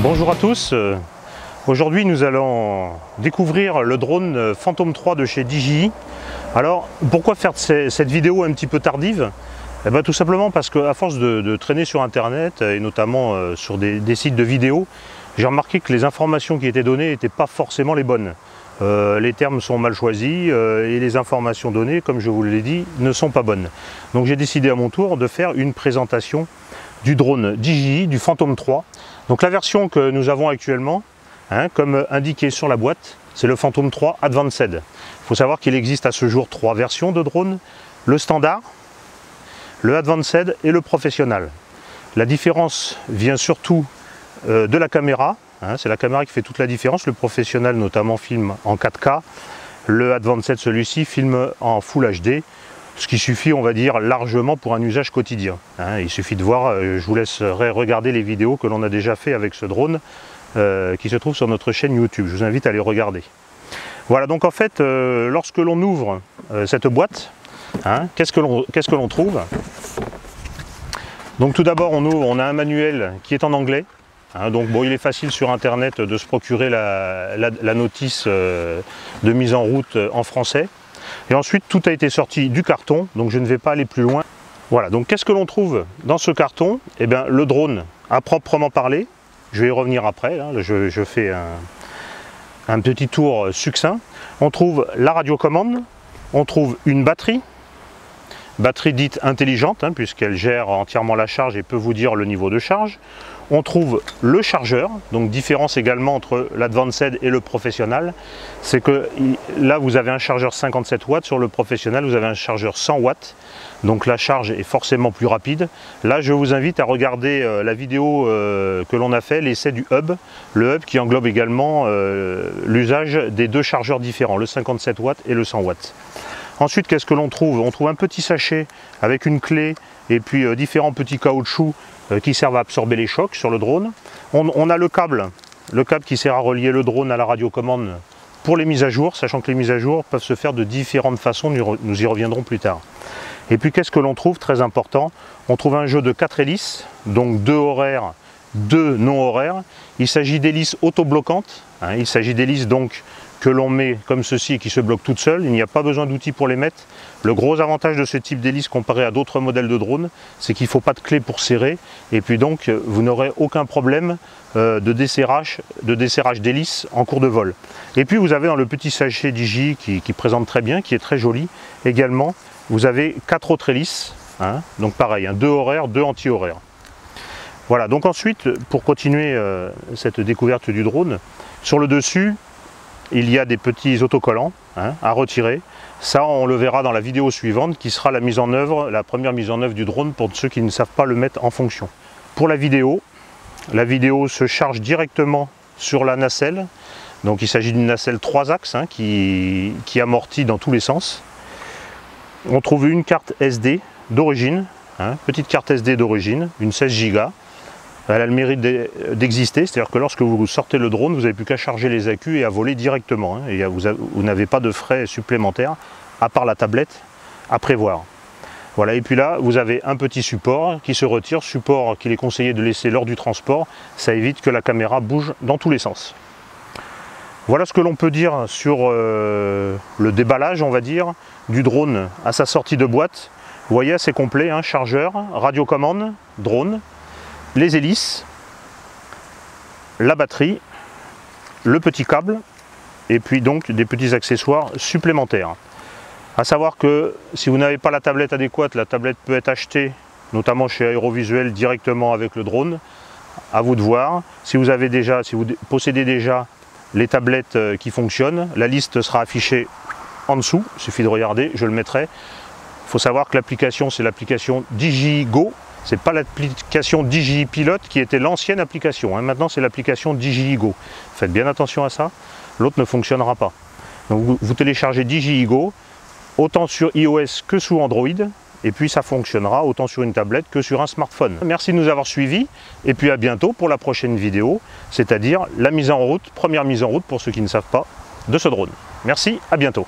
Bonjour à tous, aujourd'hui nous allons découvrir le drone Phantom 3 de chez DJI. Alors pourquoi faire cette vidéo un petit peu tardive? Eh bien, tout simplement parce qu'à force de traîner sur internet et notamment sur des sites de vidéos, j'ai remarqué que les informations qui étaient données n'étaient pas forcément les bonnes. Les termes sont mal choisis et les informations données, comme je vous l'ai dit, ne sont pas bonnes. Donc j'ai décidé à mon tour de faire une présentation du drone DJI, du Phantom 3. Donc la version que nous avons actuellement, comme indiqué sur la boîte, c'est le Phantom 3 Advanced. Il faut savoir qu'il existe à ce jour 3 versions de drone, le standard, le Advanced et le professionnel. La différence vient surtout de la caméra, c'est la caméra qui fait toute la différence. Le professionnel notamment filme en 4K, le Advanced celui-ci filme en Full HD, ce qui suffit, on va dire, largement pour un usage quotidien. Il suffit de voir, je vous laisserai regarder les vidéos que l'on a déjà fait avec ce drone qui se trouve sur notre chaîne YouTube. Je vous invite à les regarder. Voilà, donc en fait, lorsque l'on ouvre cette boîte, qu'est-ce que l'on trouve? Donc tout d'abord, on a un manuel qui est en anglais. Donc bon, il est facile sur internet de se procurer la notice de mise en route en français. Et ensuite, tout a été sorti du carton, donc je ne vais pas aller plus loin. Voilà, donc qu'est-ce que l'on trouve dans ce carton? Eh bien, le drone à proprement parler. Je vais y revenir après, là, je fais un petit tour succinct. On trouve la radiocommande, on trouve une batterie dite intelligente, puisqu'elle gère entièrement la charge et peut vous dire le niveau de charge. On trouve le chargeur, donc différence également entre l'Advanced et le professionnel, c'est que là vous avez un chargeur 57 watts, sur le professionnel vous avez un chargeur 100 watts, donc la charge est forcément plus rapide. Là je vous invite à regarder la vidéo que l'on a fait, l'essai du hub, le hub qui englobe également l'usage des deux chargeurs différents, le 57 watts et le 100 watts. Ensuite, qu'est-ce que l'on trouve? On trouve un petit sachet avec une clé et puis différents petits caoutchoucs qui servent à absorber les chocs sur le drone. On a le câble qui sert à relier le drone à la radiocommande pour les mises à jour, sachant que les mises à jour peuvent se faire de différentes façons, nous y reviendrons plus tard. Et puis qu'est-ce que l'on trouve? Très important, on trouve un jeu de 4 hélices, donc 2 horaires, 2 non horaires. Il s'agit d'hélices autobloquantes, il s'agit d'hélices donc que l'on met comme ceci et qui se bloquent toutes seules. Il n'y a pas besoin d'outils pour les mettre. Le gros avantage de ce type d'hélice comparé à d'autres modèles de drones, c'est qu'il ne faut pas de clé pour serrer, et puis donc vous n'aurez aucun problème de desserrage d'hélice en cours de vol. Et puis vous avez dans le petit sachet DJI qui présente très bien, qui est très joli également, vous avez 4 autres hélices, donc pareil, 2 horaires, 2 anti-horaires. Voilà, donc ensuite, pour continuer cette découverte du drone, sur le dessus, il y a des petits autocollants à retirer. Ça, on le verra dans la vidéo suivante qui sera la première mise en œuvre du drone pour ceux qui ne savent pas le mettre en fonction. Pour la vidéo se charge directement sur la nacelle. Donc il s'agit d'une nacelle 3 axes qui amortit dans tous les sens. On trouve une carte SD d'origine, petite carte SD d'origine, une 16 Go. Elle a le mérite d'exister, c'est-à-dire que lorsque vous sortez le drone, vous n'avez plus qu'à charger les accus et à voler directement. Et vous n'avez pas de frais supplémentaires, à part la tablette, à prévoir. Voilà, et puis là, vous avez un petit support qui se retire, support qu'il est conseillé de laisser lors du transport. Ça évite que la caméra bouge dans tous les sens. Voilà ce que l'on peut dire sur le déballage, on va dire, du drone à sa sortie de boîte. Vous voyez, c'est complet, chargeur, radiocommande, drone, les hélices, la batterie, le petit câble et puis donc des petits accessoires supplémentaires. À savoir que si vous n'avez pas la tablette adéquate, la tablette peut être achetée notamment chez Aérovisuel directement avec le drone. À vous de voir. Si vous possédez déjà les tablettes qui fonctionnent, la liste sera affichée en dessous, il suffit de regarder, je le mettrai. Il faut savoir que l'application, c'est l'application DJI Go. Ce n'est pas l'application DJI Pilot qui était l'ancienne application. Maintenant, c'est l'application DJI Go. Faites bien attention à ça, l'autre ne fonctionnera pas. Donc, vous téléchargez DJI Go, autant sur iOS que sous Android, et puis ça fonctionnera autant sur une tablette que sur un smartphone. Merci de nous avoir suivis, et puis à bientôt pour la prochaine vidéo, c'est-à-dire la mise en route, première mise en route pour ceux qui ne savent pas, de ce drone. Merci, à bientôt.